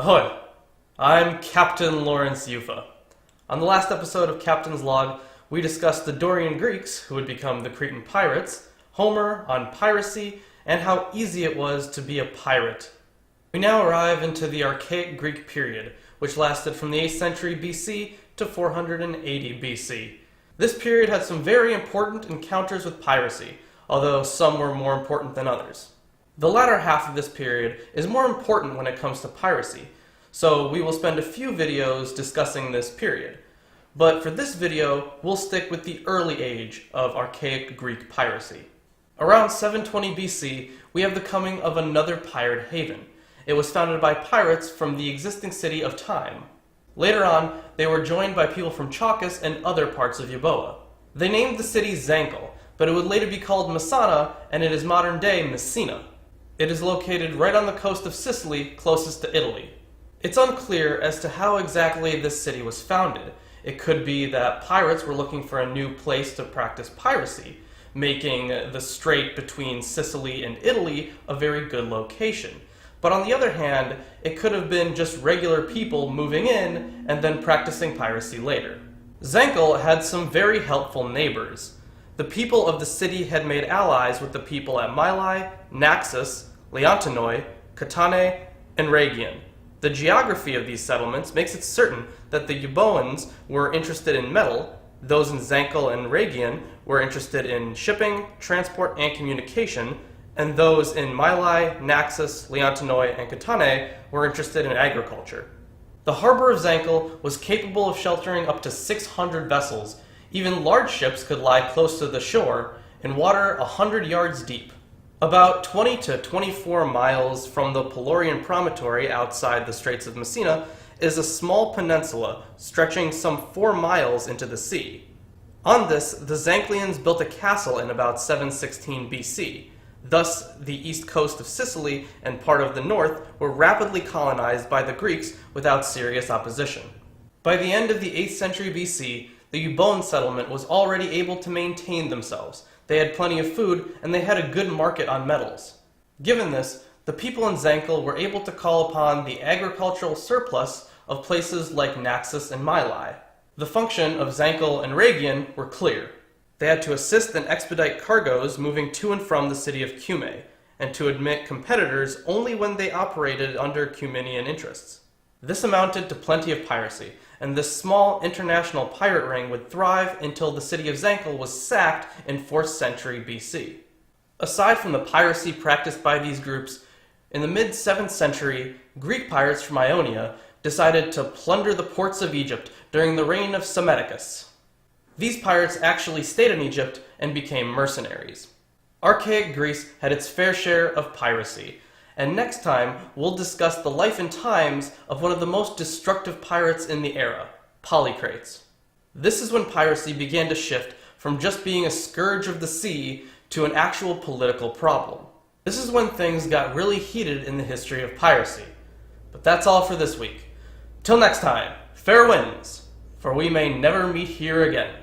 Ahoy! I'm Captain Lawrence Yufa. On the last episode of Captain's Log, we discussed the Dorian Greeks, who would become the Cretan pirates, Homer on piracy, and how easy it was to be a pirate. We now arrive into the Archaic Greek period, which lasted from the 8th century BC to 480 BC. This period had some very important encounters with piracy, although some were more important than others. The latter half of this period is more important when it comes to piracy, so we will spend a few videos discussing this period. But for this video, we'll stick with the early age of Archaic Greek piracy. Around 720 BC, we have the coming of another pirate haven. It was founded by pirates from the existing city of Time. Later on, they were joined by people from Chalkis and other parts of Euboea. They named the city Zancle, but it would later be called Messana, and it is modern-day Messina. It is located right on the coast of Sicily, closest to Italy. It's unclear as to how exactly this city was founded. It could be that pirates were looking for a new place to practice piracy, making the strait between Sicily and Italy a very good location. But on the other hand, it could have been just regular people moving in and then practicing piracy later. Zancle had some very helpful neighbors. The people of the city had made allies with the people at Mylae, Naxos, Leontonoi, Catane, and Rhegion. The geography of these settlements makes it certain that the Euboeans were interested in metal, those in Zancle and Rhegion were interested in shipping, transport, and communication, and those in Mylae, Naxos, Leontonoi, and Catane were interested in agriculture. The harbor of Zancle was capable of sheltering up to 600 vessels. Even large ships could lie close to the shore, in water 100 yards deep. About 20 to 24 miles from the Pelorian promontory outside the Straits of Messina is a small peninsula stretching some 4 miles into the sea. On this, the Zanclians built a castle in about 716 BC. Thus, the east coast of Sicily and part of the north were rapidly colonized by the Greeks without serious opposition. By the end of the 8th century BC, the Euboean settlement was already able to maintain themselves. They had plenty of food, and they had a good market on metals. Given this, the people in Zancle were able to call upon the agricultural surplus of places like Naxos and Mylae. The function of Zancle and Rhegion were clear. They had to assist and expedite cargoes moving to and from the city of Cumae, and to admit competitors only when they operated under Cumenian interests. This amounted to plenty of piracy, and this small international pirate ring would thrive until the city of Zancle was sacked in 4th century BC. Aside from the piracy practiced by these groups, in the mid-7th century, Greek pirates from Ionia decided to plunder the ports of Egypt during the reign of Psammetichus. These pirates actually stayed in Egypt and became mercenaries. Archaic Greece had its fair share of piracy, and next time we'll discuss the life and times of one of the most destructive pirates in the era, Polycrates. This is when piracy began to shift from just being a scourge of the sea to an actual political problem. This is when things got really heated in the history of piracy. But that's all for this week. Till next time, fair winds, for we may never meet here again.